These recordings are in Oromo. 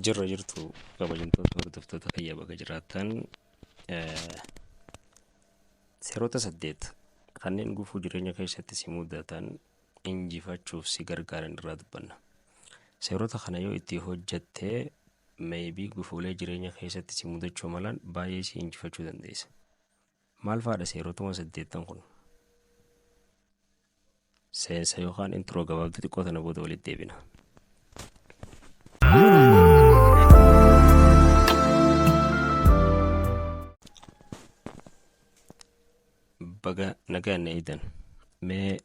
Jirra jirtu kabajamtoota hordoftoota fayyaa bakka jiraattan seerota 8 kanneen gufuu jireenya keessatti si mudatan injifachuuf si gargaaran irraa dubbanna. Seerota kana yoo itti hojjattee maybe gufuulee jireenya keessatti si mudachuu malan baay'ee si injifachuu dandeessa. Maal faadha seerotuma 8 kun? Seensa yookaan intro gabaabduu xiqqoo tana booda walitti deebina. Baga nagaan eedan mee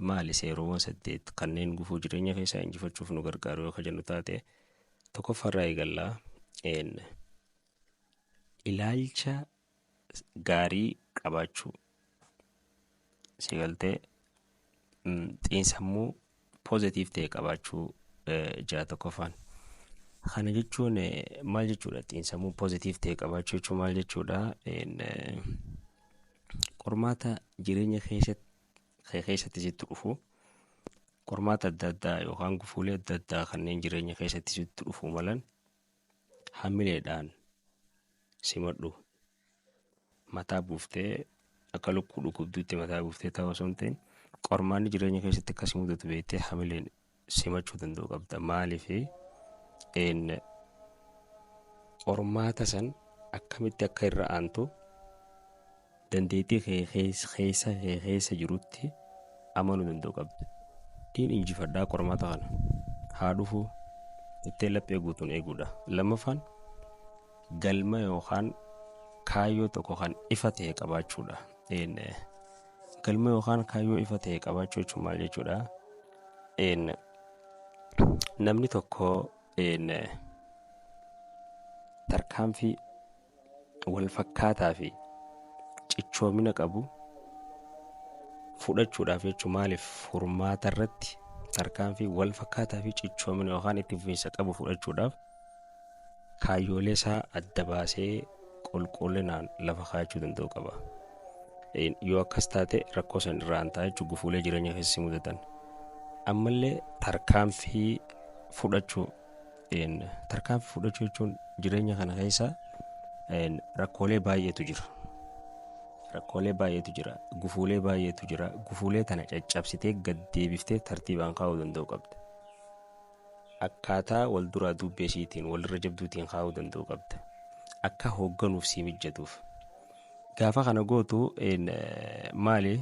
maali seerota 8 kanneen gufuu jireenya keessaa injifachuuf nu gargaaru yoo jennu taate tokkoffaarraa eegallaa ilaalcha gaarii qabaachuu si galtee xiinsammuu positive ta'e qabaachuu jaa tokkoffaan. Kana jechuun maal jechuudha? Xiinsammuu positive ta'e qabaachuu jechuun maal jechuudha? Qormaata jireenya keessatti sitti dhufu qormaata adda addaa yookaan gufuulee adda addaa kanneen jireenya keessatti sitti dhufu malan hamileedhaan simadhu. Mataa buuftee akka lukkuu dhukubduutti mataa buuftee ta'uu osoo hin ta'in qormaanni jireenya keessatti akkasii mudatu beektee hamileen simachuu danda'u qabda. Maaliif qormaata san akkamitti akka irra aantu dandeettii keessa jirutti amanuu danda'u qabda. Diin injifadhaa qormaata kana haa dhufu ittee laphee guutuun eeguudha. Lammaffaan galma yookaan kaayyoo tokko kan ifa ta'e qabaachuudha. Galma yookaan kaayyoo ifa ta'e qabaachuu jechuun maal jechuudha? Namni tokko tarkaanfii wal fakkaataa fi cichoomina qabu fudhachuudhaaf jechuun maaliif furmaata irratti tarkaanfii wal fakkaataa fi cichoomina yookaan itti fufiinsa qabu fudhachuudhaaf kaayyoolee isaa adda baasee qulqullinaan lafa kaa'achuu danda'u qaba. Yoo akkas taate rakkoo san irraa aantaa jechuun gufuulee jireenya keessatti mudatan. Ammallee tarkaanfii fudhachuu jechuun jireenya kana keessa rakkoolee baay'eetu jira. Gufuulee baay'eetu jira. Gufuulee tana caccabsitee gad deebiftee tartiibaan kaa'uu danda'u qabda. Akkaataa wal duraa dubbeesiitiin walirra jabduutiin kaa'uu danda'u qabda. Akka hoogganuuf si mijatuuf. Gaafa kana gootu maali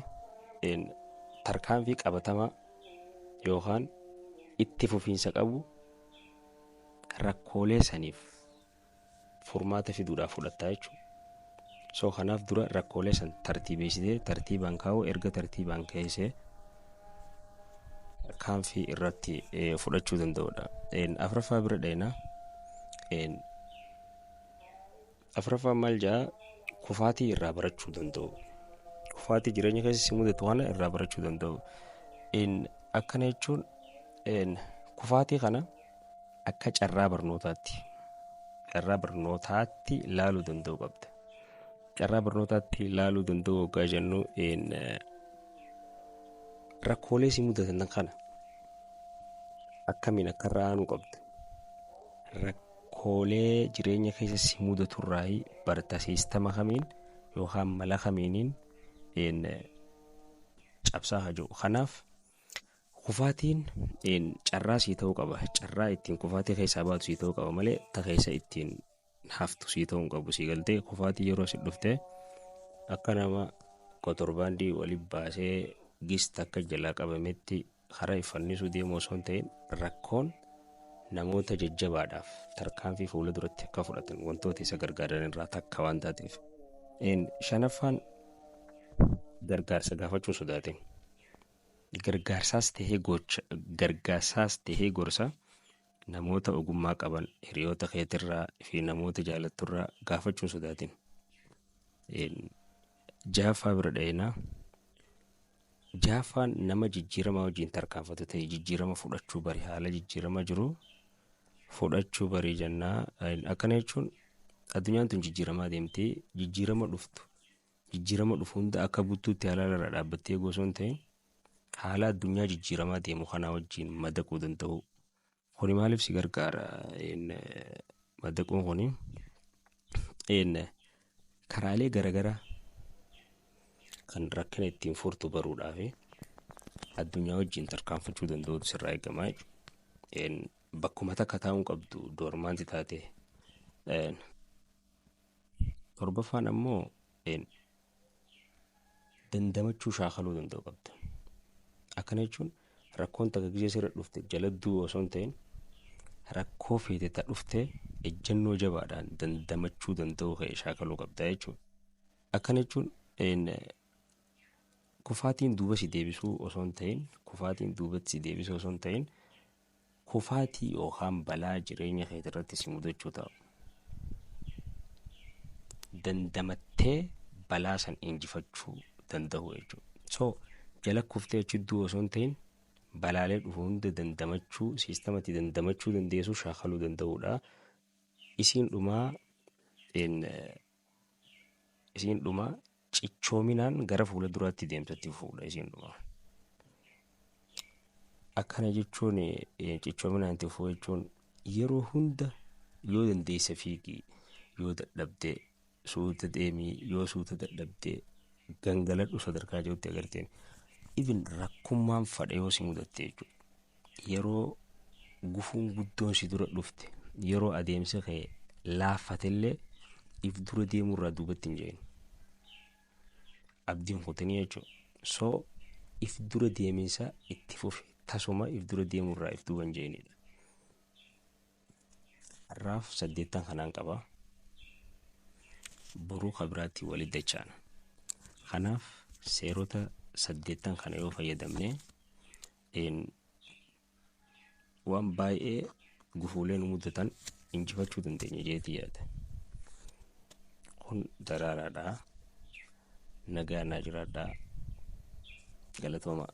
tarkaanfii qabatamaa yookaan itti fufiinsa qabu rakkoolee saniif furmaata fiduudhaaf fudhattaa jechuudha. So kanaaf dura rakkoolee san tartiibeessitee tartiibaan kaa'uu erga tartiibaan keessee tarkaanfii irratti fudhachuu danda'udha. Afuraffaa bira dheena afuraffaa maal jaa kufaatii irraa barachuu danda'u. Kufaatii jireenya keessa si mudatu kana irraa barachuu danda'u. Akkana jechuun kufaatii kana akka carraa barnootaatti ilaaluu danda'u qabda. Carraa barnootaatti ilaaluu danda'u waggaa jennu rakkoolee si mudatan kana akkamiin akka irraa aanuu qabda. Rakkoolee jireenya keessa si mudaturraa barta siistama kamiin yookaan mala kamiiniin cabsaa hajuu. Kanaaf kufaatiin carraa sii ta'uu qaba. Carraa ittiin kufaatii keessaa baatu sii ta'uu qaba malee ta keessa ittiin haftu sii ta'uu hin qabu. Sii galtee kufaatii yeroo si dhuftee akka nama kotorbaandii waliin baasee gista akka jalaa qabametti karaa iffannisuu deemu osoo hin ta'in rakkoon namoota jajjabaadhaaf tarkaanfii fuula duratti akka fudhatan wantoota isa gargaaran irraa takka waan taateef. Shanaffaan gargaarsa gaafachuu sodaate. Gargaarsaas tahee gorsa namoota ogummaa qaban hiriyoota keetirraa fi namoota jaalatturraa gaafachuun sodaatin. Jaaffaa bira dha'inaa. Jaaffaan nama jijjiirama wajjin tarkaanfatu ta'e jijjiirama fudhachuu bari haala jijjiirama jiru fudhachuu bari jennaa. Akkana jechuun addunyaan tun jijjiiramaa deemtee jijjiirama dhufu hunda akka buttuutti haala irra dhaabbattee osoo hin ta'in haala addunyaa jijjiiramaa deemu kana wajjin madaquu danda'u Kuni maaliif si gargaara maddaquun kuni karaalee garagaraa kan rakkina ittiin furtu baruudhaaf addunyaa wajjin tarkaanfachuu danda'utu sirraa eegamaa jechuudha. Bakkuma takka taa'uu qabdu doormaanti taate. Torbaffaan ammoo dandamachuu shaakaluu danda'u qabda. Akkana jechuun rakkoon takka gisee sirra dhufte jaladduu osoo hin ta'in rakkoo feete ta dhufte ejjennoo jabaadhaan dandamachuu danda'u ka'e shaakaluu qabda jechuudha. Akkana jechuun kufaatiin duuba si deebisuu osoo hin ta'in kufaatiin duubatti si deebisuu osoo hin ta'in kufaatii yookaan balaa jireenya keetii irratti si mudachuu ta'a. Dandamattee balaa san injifachuu danda'u jechuudha. So jala kuftee achidduu osoo hin ta'in balaalee dhufu hunda dandamachuu siistamatti dandamachuu dandeessu shaakaluu danda'uudha. Isiin dhumaa cichoominaan gara fuula duraatti deemsatti fuudha isiin dhumaa. Akkana jechuun cichoominaan itti fufuu jechuun yeroo hunda yoo dandeessa fiigii yoo dadhabdee suuta deemii yoo suuta dadhabdee gangaladhu sadarkaa jirutti agarteen even rakkummaan fadha yoo si mudatte jechuudha. Yeroo gufuun guddoon si dura dhufte yeroo adeemsa kee laaffatellee if dura deemurraa duubatti hin jeeni. Abdiin kutanii jechuudha. So if dura deeminsa itti fufe tasuma if dura deemurraa if duuba hin jeenidha. Har'aaf 8 kanaan qaba. Boruu kabiraatti walitti dachaana. Kanaaf seerota 8 kana yoo fayyadamne waan baay'ee gufuulee nu mudatan injifachuu dandeenya jeetii yaada. Kun daraaraadha. Nagaa naa jiraadhaa. Galatooma.